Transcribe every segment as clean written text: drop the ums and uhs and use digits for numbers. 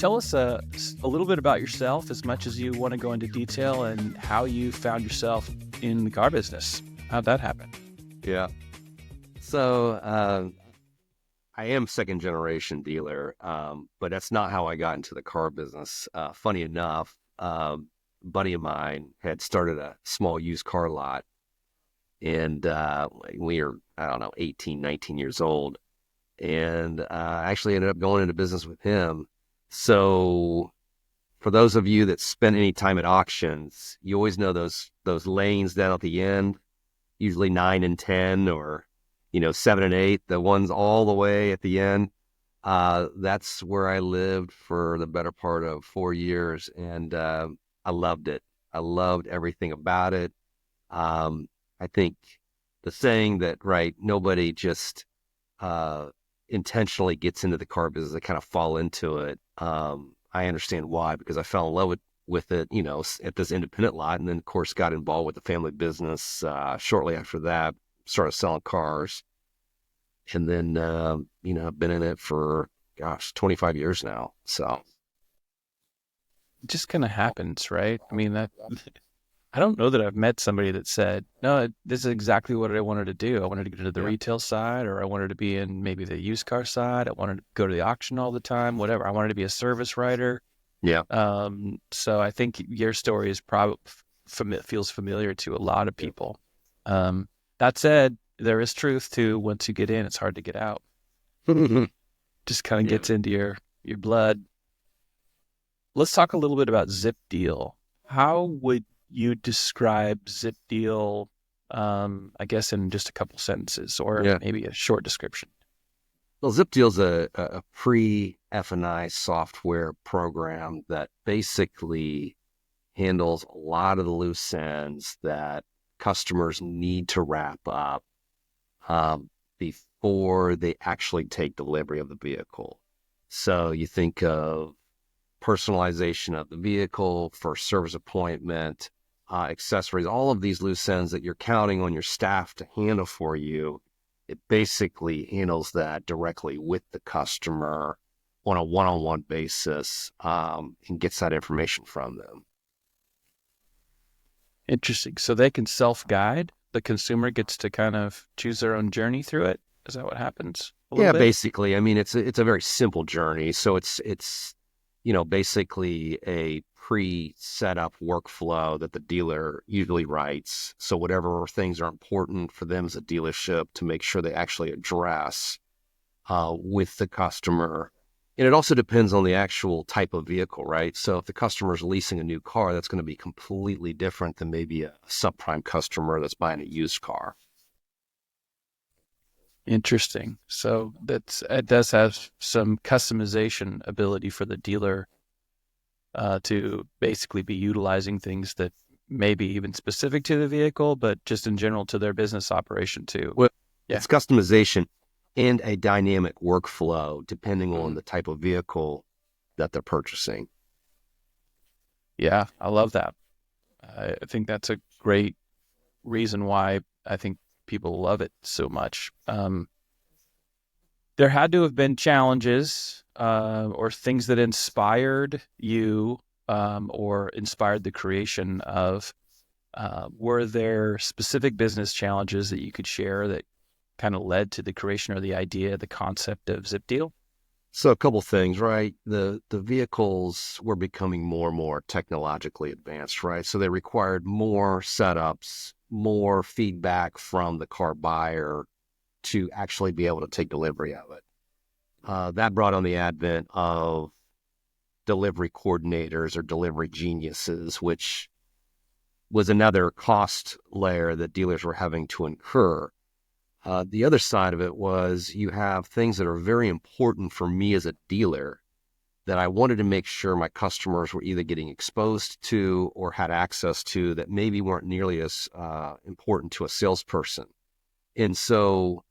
tell us a little bit about yourself, as much as you want to go into detail, and how you found yourself in the car business. How'd that happen? Yeah. So I am second generation dealer, but that's not how I got into the car business. Funny enough, a buddy of mine had started a small used car lot, and we were, I don't know, 18, 19 years old, and I actually ended up going into business with him. So for those of you that spend any time at auctions, you always know those lanes down at the end, usually 9 and 10, or 7 and 8, the ones all the way at the end. That's where I lived for the better part of 4 years, and I loved it. I loved everything about it. I think the saying that, right, nobody just intentionally gets into the car business, they kind of fall into it. I understand why, because I fell in love with it, at this independent lot, and then of course got involved with the family business shortly after that. Started selling cars, and then I've been in it for 25 years now. So It just kind of happens, right? I mean, that I don't know that I've met somebody that said, no, this is exactly what I wanted to do. I wanted to get into the retail side, or I wanted to be in maybe the used car side. I wanted to go to the auction all the time, whatever. I wanted to be a service writer. yeah. So I think your story is probably feels familiar to a lot of people. That said, there is truth to, once you get in, it's hard to get out. Just kind of gets into your blood. Let's talk a little bit about ZipDeal. How would you describe ZipDeal, I guess in just a couple sentences, or maybe a short description? Well, ZipDeal's a pre-F&I software program that basically handles a lot of the loose ends that customers need to wrap up before they actually take delivery of the vehicle. So you think of personalization of the vehicle, first service appointment, accessories, all of these loose ends that you're counting on your staff to handle for you. It basically handles that directly with the customer on a one-on-one basis, and gets that information from them. Interesting. So they can self-guide. The consumer gets to kind of choose their own journey through it. Is that what happens? Yeah, basically. I mean, it's a very simple journey. So it's basically a pre-set up workflow that the dealer usually writes. So whatever things are important for them as a dealership to make sure they actually address with the customer. And it also depends on the actual type of vehicle, right? So if the customer is leasing a new car, that's going to be completely different than maybe a subprime customer that's buying a used car. Interesting. So it does have some customization ability for the dealer to basically be utilizing things that may be even specific to the vehicle, but just in general to their business operation too. Well, it's customization and a dynamic workflow depending on the type of vehicle that they're purchasing. Yeah, I love that. I think that's a great reason why I think people love it so much. There had to have been challenges or things that inspired you or inspired the creation of. Were there specific business challenges that you could share that kind of led to the creation or the idea, the concept of ZipDeal? So a couple things, right? The vehicles were becoming more and more technologically advanced, right? So they required more setups, more feedback from the car buyer to actually be able to take delivery of it. That brought on the advent of delivery coordinators or delivery geniuses, which was another cost layer that dealers were having to incur. The other side of it was you have things that are very important for me as a dealer that I wanted to make sure my customers were either getting exposed to or had access to that maybe weren't nearly as important to a salesperson. And so,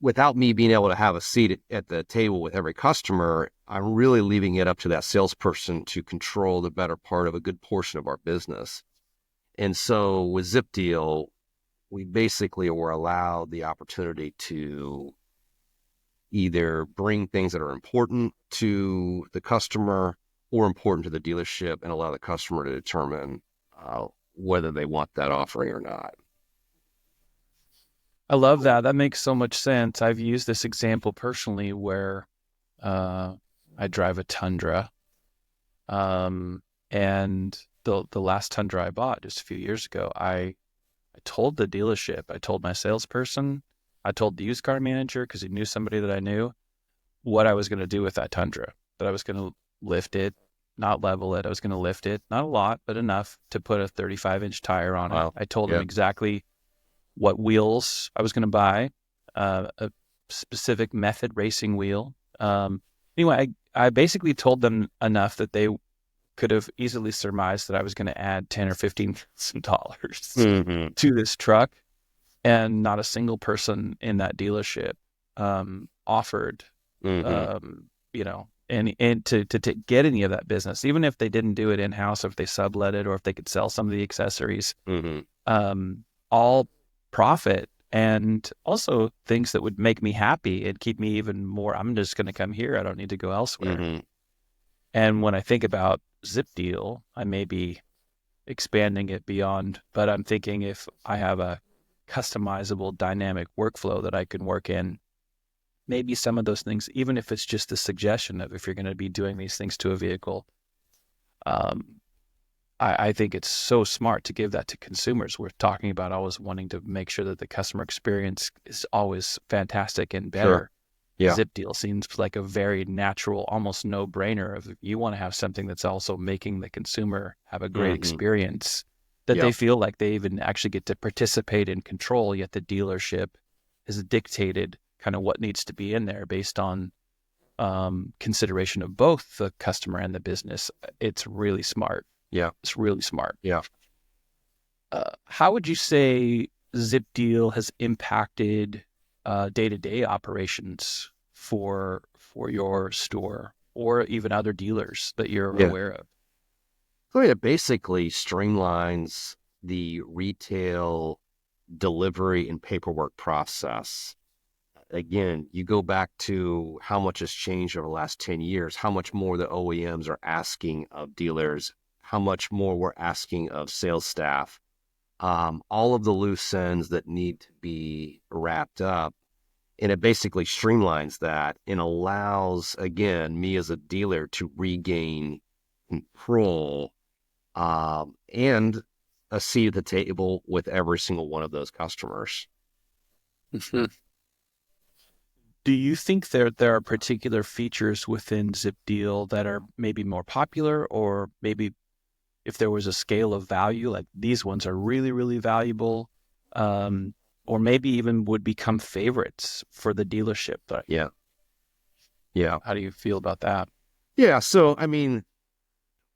without me being able to have a seat at the table with every customer, I'm really leaving it up to that salesperson to control the better part of a good portion of our business. And so with ZipDeal, we basically were allowed the opportunity to, either bring things that are important to the customer or important to the dealership and allow the customer to determine whether they want that offering or not. I love that. That makes so much sense. I've used this example personally where I drive a Tundra, and the last Tundra I bought just a few years ago, I told the dealership, I told my salesperson, I told the used car manager because he knew somebody that I knew what I was going to do with that Tundra. That I was going to lift it, not level it. I was going to lift it, not a lot, but enough to put a 35-inch tire on it. Wow. I told him Yep. exactly what wheels I was going to buy, a specific method racing wheel. Anyway, I basically told them enough that they could have easily surmised that I was going to add $10,000 or $15,000 to this truck, and not a single person in that dealership offered, and to get any of that business, even if they didn't do it in house, or if they sublet it, or if they could sell some of the accessories, all profit, and also things that would make me happy and keep me even more. I'm just going to come here. I don't need to go elsewhere. And when I think about ZipDeal, I may be expanding it beyond, but I'm thinking if I have a customizable dynamic workflow that I can work in, maybe some of those things, even if it's just a suggestion of if you're going to be doing these things to a vehicle, I think it's so smart to give that to consumers. We're talking about always wanting to make sure that the customer experience is always fantastic and better. Sure. Yeah. ZipDeal seems like a very natural, almost no-brainer of you want to have something that's also making the consumer have a great experience, that they feel like they even actually get to participate in control, yet the dealership has dictated kind of what needs to be in there based on consideration of both the customer and the business. It's really smart. Yeah. It's really smart. Yeah. How would you say ZipDeal has impacted day-to-day operations for your store or even other dealers that you're aware of? So it basically streamlines the retail delivery and paperwork process. Again, you go back to how much has changed over the last 10 years, how much more the OEMs are asking of dealers, how much more we're asking of sales staff, all of the loose ends that need to be wrapped up. And it basically streamlines that and allows, again, me as a dealer to regain control and a seat at the table with every single one of those customers. Do you think there are particular features within ZipDeal that are maybe more popular, or maybe if there was a scale of value, like these ones are really, really valuable, or maybe even would become favorites for the dealership? Yeah. How do you feel about that? Yeah. So,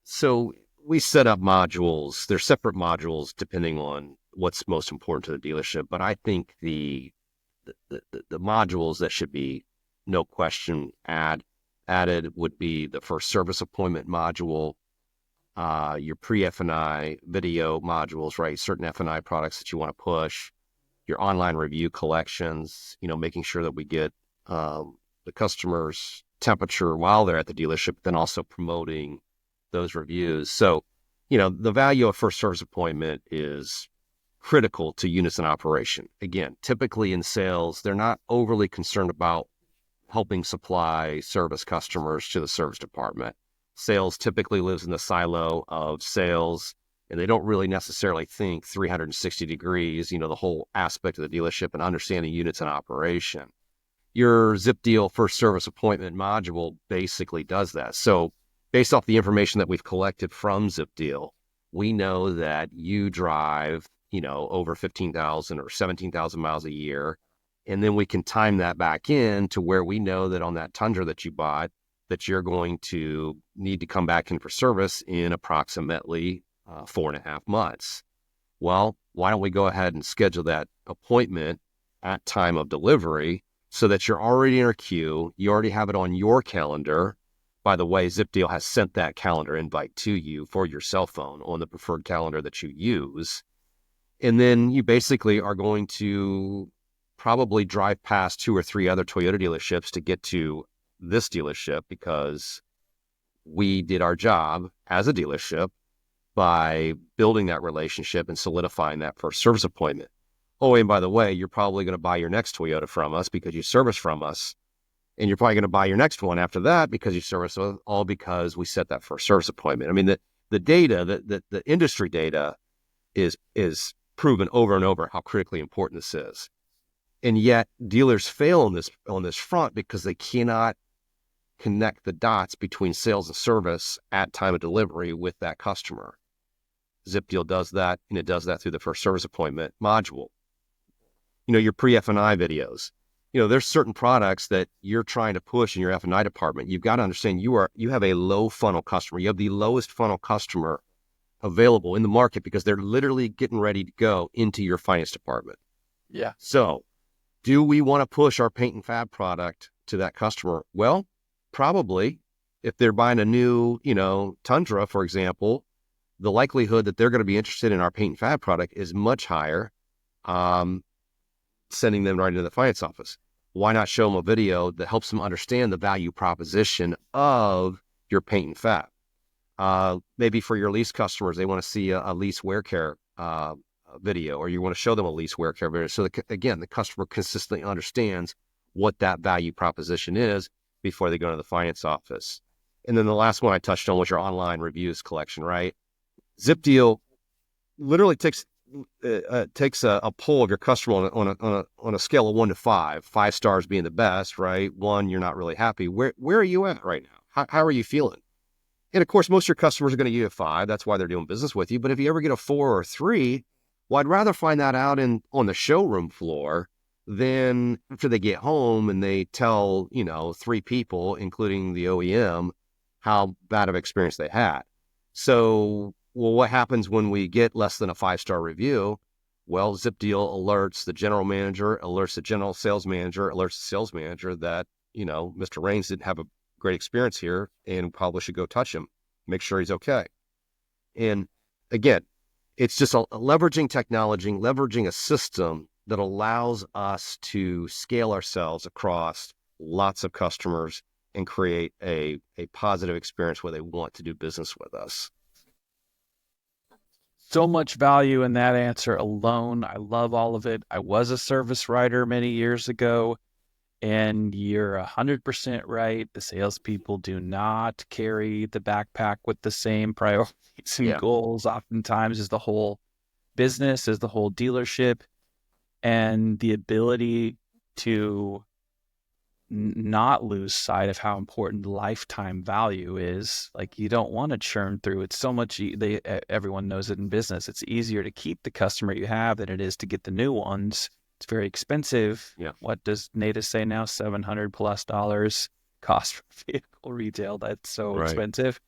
so we set up modules. They're separate modules depending on what's most important to the dealership. But I think the modules that should be, no question, added would be the first service appointment module, your pre-F&I video modules, right? Certain F&I products that you want to push, your online review collections, making sure that we get the customer's temperature while they're at the dealership, then also promoting those reviews. So, the value of first service appointment is critical to units in operation. Again, typically in sales, they're not overly concerned about helping supply service customers to the service department. Sales typically lives in the silo of sales, and they don't really necessarily think 360 degrees, the whole aspect of the dealership and understanding units in operation. Your ZipDeal first service appointment module basically does that. So based off the information that we've collected from ZipDeal, we know that you drive, over 15,000 or 17,000 miles a year. And then we can time that back in to where we know that on that Tundra that you bought, that you're going to need to come back in for service in approximately 4.5 months. Well, why don't we go ahead and schedule that appointment at time of delivery so that you're already in our queue. You already have it on your calendar. By the way, ZipDeal has sent that calendar invite to you for your cell phone on the preferred calendar that you use. And then you basically are going to probably drive past 2 or 3 other Toyota dealerships to get to this dealership because we did our job as a dealership by building that relationship and solidifying that first service appointment. Oh, and by the way, you're probably going to buy your next Toyota from us because you service from us. And you're probably going to buy your next one after that because you service us, all because we set that first service appointment. I mean, the data, the industry data is proven over and over how critically important this is. And yet dealers fail on this front because they cannot connect the dots between sales and service at time of delivery with that customer. ZipDeal does that, and it does that through the first service appointment module. Your pre-F&I videos. There's certain products that you're trying to push in your F&I department. You've got to understand you have a low funnel customer. You have the lowest funnel customer available in the market because they're literally getting ready to go into your finance department. Yeah. So do we want to push our paint and fab product to that customer? Well, probably. If they're buying a new, Tundra, for example, the likelihood that they're going to be interested in our paint and fab product is much higher. Sending them right into the finance office. Why not show them a video that helps them understand the value proposition of your paint and fab? Maybe for your lease customers, they want to see a lease wear care video, or you want to show them a lease wear care video. So again, the customer consistently understands what that value proposition is before they go to the finance office. And then the last one I touched on was your online reviews collection, right? ZipDeal literally takes a poll of your customer on a scale of 1 to 5, 5 stars being the best, right? 1, you're not really happy. Where are you at right now? How are you feeling? And of course, most of your customers are going to give you a 5. That's why they're doing business with you. But if you ever get a 4 or 3, well, I'd rather find that out on the showroom floor than after they get home and they tell, 3 people, including the OEM, how bad of an experience they had. So, well, what happens when we get less than a 5-star review? Well, ZipDeal alerts the general manager, alerts the general sales manager, alerts the sales manager that, Mr. Raines didn't have a great experience here and probably should go touch him, make sure he's okay. And again, it's just leveraging technology, leveraging a system that allows us to scale ourselves across lots of customers and create a positive experience where they want to do business with us. So much value in that answer alone. I love all of it. I was a service writer many years ago, and you're 100% right. The salespeople do not carry the backpack with the same priorities and goals oftentimes as the whole business, as the whole dealership, and the ability to not lose sight of how important lifetime value is. Like, you don't want to churn through. It's so much, everyone knows it in business. It's easier to keep the customer you have than it is to get the new ones. It's very expensive. Yeah. What does NADA say now? $700+ cost for vehicle retail. That's so expensive.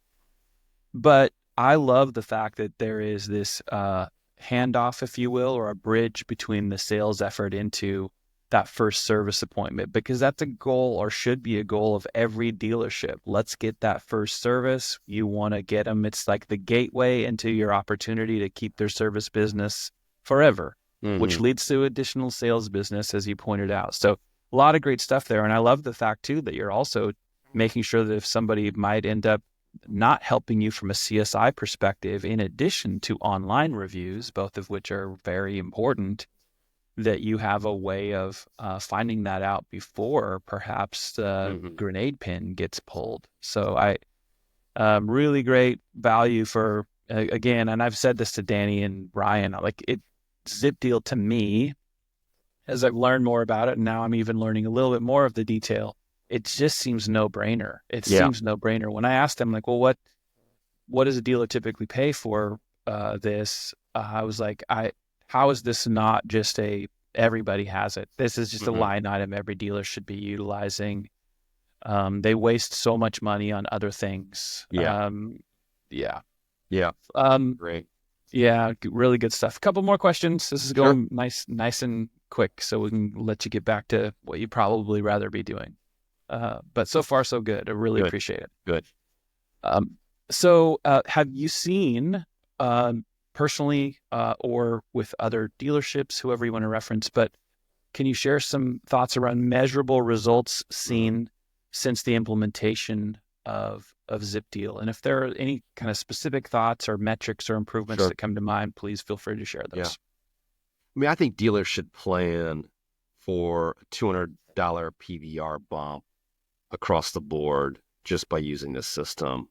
But I love the fact that there is this handoff, if you will, or a bridge between the sales effort into that first service appointment, because that's a goal, or should be a goal, of every dealership. Let's get that first service. You want to get them. It's like the gateway into your opportunity to keep their service business forever, which leads to additional sales business, as you pointed out. So a lot of great stuff there. And I love the fact too that you're also making sure that if somebody might end up not helping you from a CSI perspective, in addition to online reviews, both of which are very important, that you have a way of finding that out before perhaps the grenade pin gets pulled. So really great value for, again, and I've said this to Danny and Brian, like, ZipDeal to me, as I've learned more about it, and now I'm even learning a little bit more of the detail, it just seems no-brainer. It seems no-brainer. When I asked them, like, well, what does a dealer typically pay for this? I was like, how is this not just everybody has it? This is just a line item every dealer should be utilizing. They waste so much money on other things. Great. Yeah, really good stuff. A couple more questions. This is going nice and quick, so we can let you get back to what you'd probably rather be doing. But so far, so good. I really appreciate it. Good. So have you seen personally or with other dealerships, whoever you want to reference, but can you share some thoughts around measurable results Mhm. seen since the implementation of ZipDeal? And if there are any kind of specific thoughts or metrics or improvements Sure. that come to mind, please feel free to share Yeah. those. I mean, I think dealers should plan for a $200 PVR bump across the board just by using this system.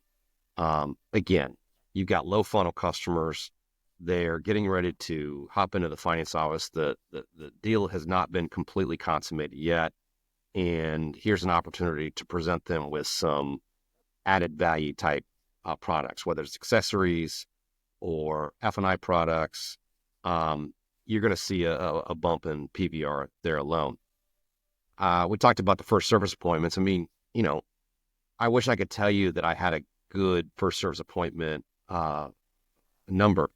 Again, you've got low funnel customers. They're getting ready to hop into the finance office. The deal has not been completely consummated yet. And here's an opportunity to present them with some added value type products, whether it's accessories or F&I products. You're going to see a bump in PVR there alone. We talked about the first service appointments. I mean, I wish I could tell you that I had a good first service appointment number.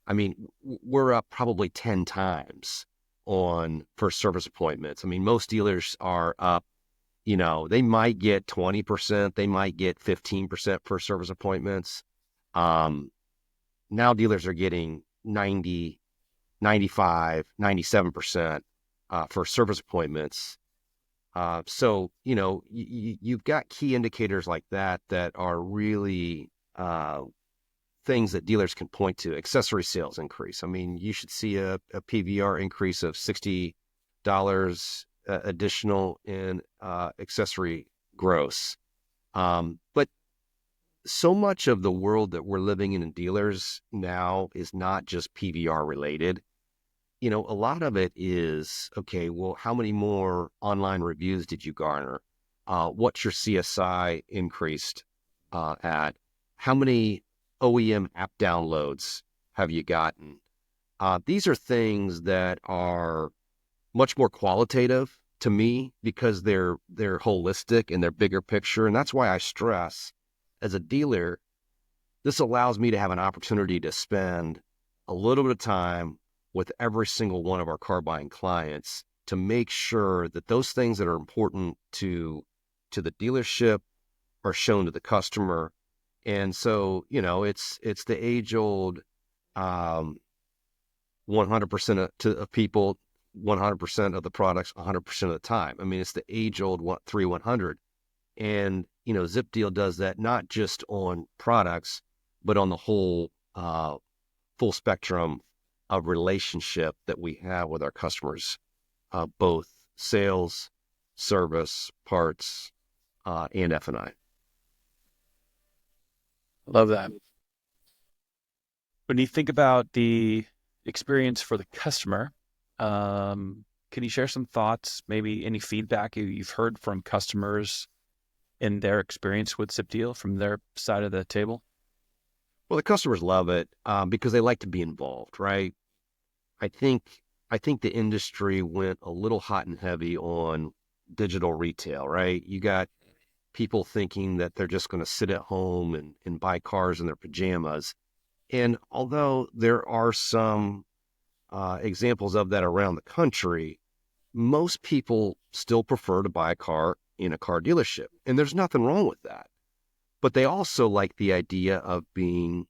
I mean, we're up probably 10 times on first service appointments. I mean, most dealers are up, they might get 20%, they might get 15% first service appointments. Now dealers are getting 90, 95, 97% for service appointments. So, you've got key indicators like that that are really things that dealers can point to. Accessory sales increase. I mean, you should see a PVR increase of $60 additional in accessory gross. But so much of the world that we're living in dealers now is not just PVR related. A lot of it is, okay, well, how many more online reviews did you garner? What's your CSI increased at? How many OEM app downloads have you gotten? These are things that are much more qualitative to me because they're holistic and they're bigger picture. And that's why I stress, as a dealer, this allows me to have an opportunity to spend a little bit of time with every single one of our car buying clients to make sure that those things that are important to the dealership are shown to the customer. And so, it's the age old 100% of people, 100% of the products, 100% of the time. I mean, it's the age old 100. And, ZipDeal does that not just on products, but on the whole full spectrum of relationship that we have with our customers, both sales, service, parts, and F&I. Love that. When you think about the experience for the customer, can you share some thoughts, maybe any feedback you've heard from customers in their experience with ZipDeal from their side of the table? Well, the customers love it because they like to be involved, right? I think I think the industry went a little hot and heavy on digital retail, right? You got people thinking that they're just going to sit at home and buy cars in their pajamas. And although there are some examples of that around the country, most people still prefer to buy a car in a car dealership. And there's nothing wrong with that. But they also like the idea of being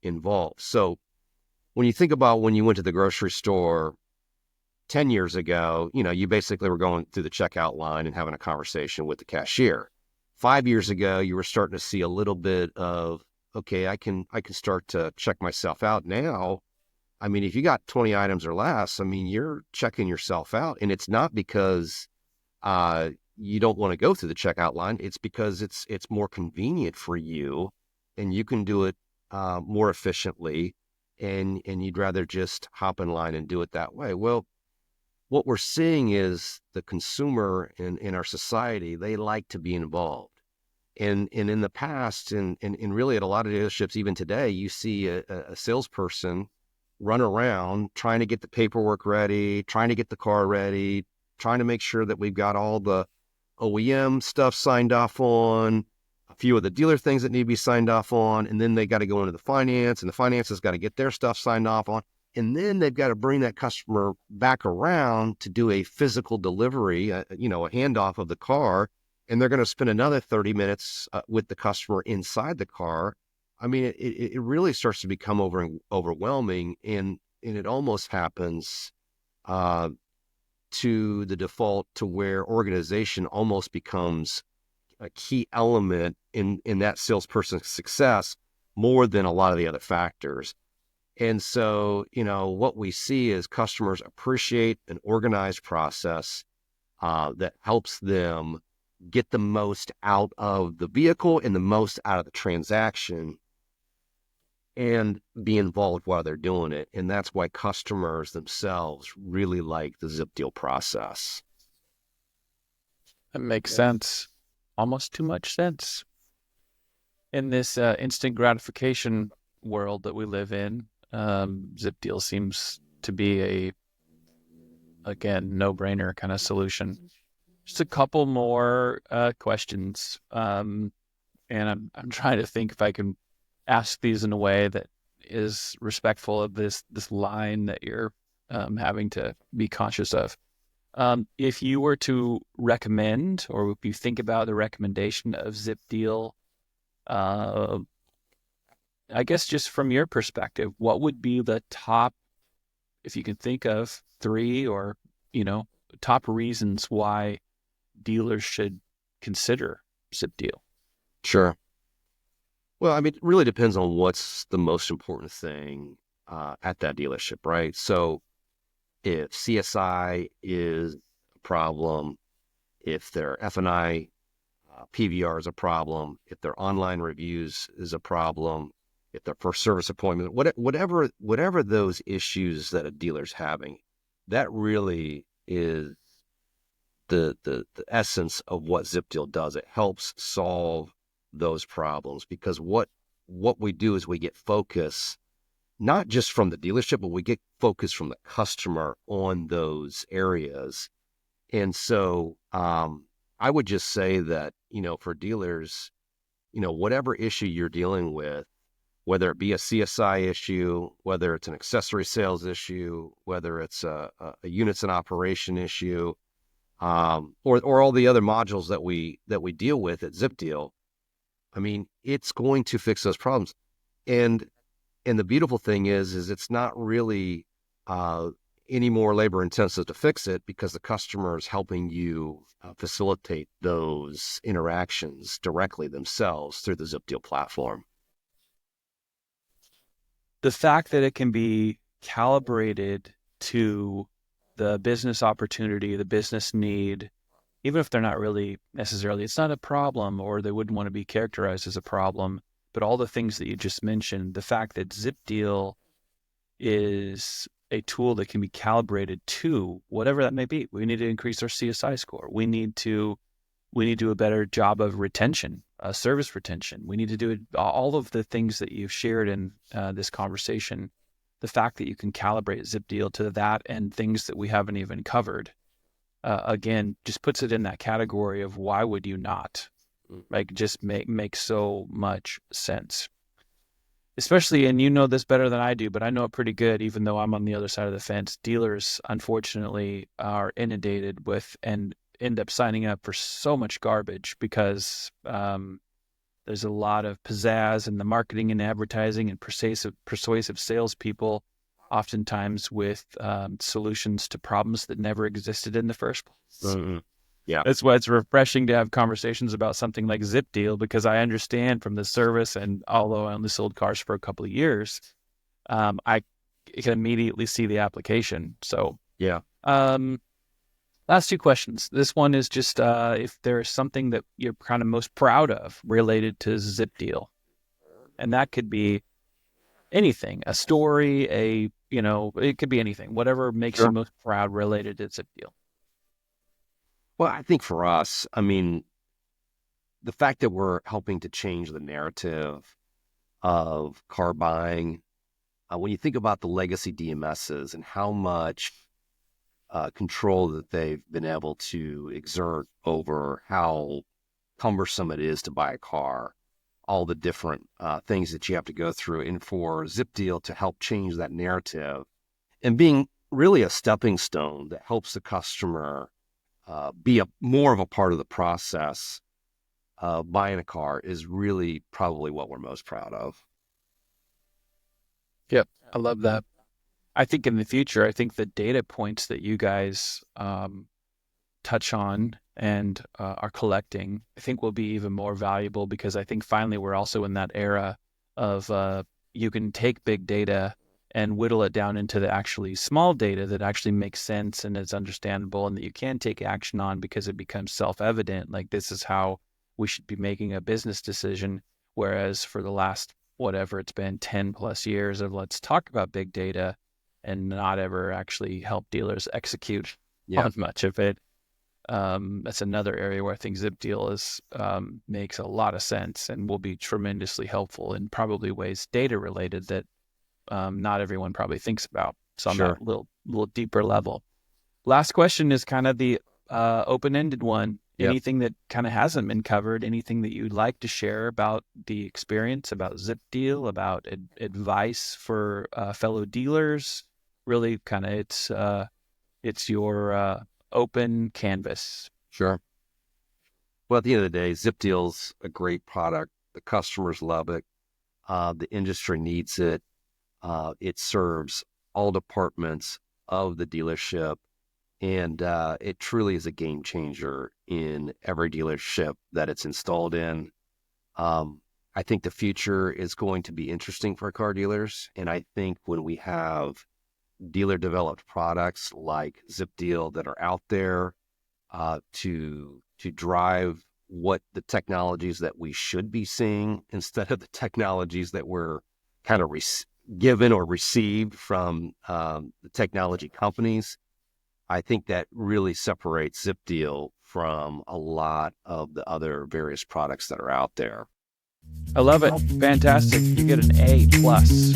involved. So when you think about when you went to the grocery store 10 years ago, you basically were going through the checkout line and having a conversation with the cashier. 5 years ago, you were starting to see a little bit of, okay, I can start to check myself out now. I mean, if you got 20 items or less, I mean, you're checking yourself out. And it's not because you don't want to go through the checkout line. It's because it's more convenient for you and you can do it more efficiently and you'd rather just hop in line and do it that way. Well, what we're seeing is the consumer in our society, they like to be involved. And in the past, and really at a lot of dealerships, even today, you see a salesperson run around trying to get the paperwork ready, trying to get the car ready, trying to make sure that we've got all the OEM stuff signed off on, a few of the dealer things that need to be signed off on, and then they got to go into the finance, and the finance has got to get their stuff signed off on. And then they've got to bring that customer back around to do a physical delivery, a handoff of the car. And they're going to spend another 30 minutes with the customer inside the car. I mean, it really starts to become overwhelming. And it almost happens to the default to where organization almost becomes a key element in that salesperson's success more than a lot of the other factors. And so, what we see is customers appreciate an organized process that helps them get the most out of the vehicle and the most out of the transaction and be involved while they're doing it. And that's why customers themselves really like the ZipDeal process. That makes sense. Almost too much sense. In this instant gratification world that we live in, ZipDeal seems to be again, no-brainer kind of solution. Just a couple more questions, and I'm trying to think if I can ask these in a way that is respectful of this line that you're having to be conscious of. If you were to recommend, or if you think about the recommendation of ZipDeal, I guess just from your perspective, what would be the top, if you can think of three or, top reasons why dealers should consider ZipDeal? Sure. Well, I mean, it really depends on what's the most important thing at that dealership, right? So if CSI is a problem, if their F&I PVR is a problem, if their online reviews is a problem, if their first service appointment, whatever those issues that a dealer's having, that really is the essence of what ZipDeal does. It helps solve those problems because what we do is we get focus, not just from the dealership, but we get focus from the customer on those areas. And so I would just say that, for dealers, whatever issue you're dealing with, whether it be a CSI issue, whether it's an accessory sales issue, whether it's a units in operation issue, or all the other modules that we deal with at ZipDeal, I mean, it's going to fix those problems. And the beautiful thing is it's not really any more labor intensive to fix it because the customer is helping you facilitate those interactions directly themselves through the ZipDeal platform. The fact that it can be calibrated to the business opportunity, the business need, even if they're not really necessarily, it's not a problem or they wouldn't want to be characterized as a problem, but all the things that you just mentioned, the fact that ZipDeal is a tool that can be calibrated to whatever that may be. We need to increase our CSI score. We need to do a better job of retention, service retention. We need to do all of the things that you've shared in this conversation. The fact that you can calibrate ZipDeal to that and things that we haven't even covered, again, just puts it in that category of why would you not? Like, just makes so much sense. Especially, and you know this better than I do, but I know it pretty good, even though I'm on the other side of the fence. Dealers, unfortunately, are inundated with and end up signing up for so much garbage because there's a lot of pizzazz in the marketing and advertising and persuasive salespeople, oftentimes with solutions to problems that never existed in the first place. Mm-hmm. Yeah. That's why it's refreshing to have conversations about something like ZipDeal, because I understand from the service, and although I only sold cars for a couple of years, I can immediately see the application. So, yeah. Last two questions. This one is just if there is something that you're kind of most proud of related to ZipDeal, and that could be anything, a story, it could be anything, whatever makes you most proud related to ZipDeal. Well, I think for us, I mean, the fact that we're helping to change the narrative of car buying, when you think about the legacy DMSs and how much control that they've been able to exert over how cumbersome it is to buy a car, all the different things that you have to go through, and for ZipDeal to help change that narrative and being really a stepping stone that helps the customer be more of a part of the process of buying a car is really probably what we're most proud of. Yep, I love that. I think in the future, I think the data points that you guys touch on and are collecting, I think will be even more valuable, because I think finally we're also in that era of you can take big data and whittle it down into the actually small data that actually makes sense and is understandable and that you can take action on because it becomes self-evident. Like, this is how we should be making a business decision. Whereas for the last, whatever it's been, 10 plus years of let's talk about big data and not ever actually help dealers execute Yeah, on much of it. That's another area where I think ZipDeal makes a lot of sense and will be tremendously helpful in probably ways data related that not everyone probably thinks about. So on that sure. little deeper level. Last question is kind of the open-ended one. Yep. Anything that kind of hasn't been covered, anything that you'd like to share about the experience, about ZipDeal, about advice for fellow dealers? Really kind of it's your open canvas. Sure. Well, at the end of the day, ZipDeal's a great product. The customers love it. The industry needs it. It serves all departments of the dealership, and it truly is a game changer in every dealership that it's installed in. I think the future is going to be interesting for car dealers, and I think when we have dealer developed products like ZipDeal that are out there to drive what the technologies that we should be seeing instead of the technologies that we're kind of given or received from the technology companies. I think that really separates ZipDeal from a lot of the other various products that are out there. I love it. Fantastic. You get an A plus.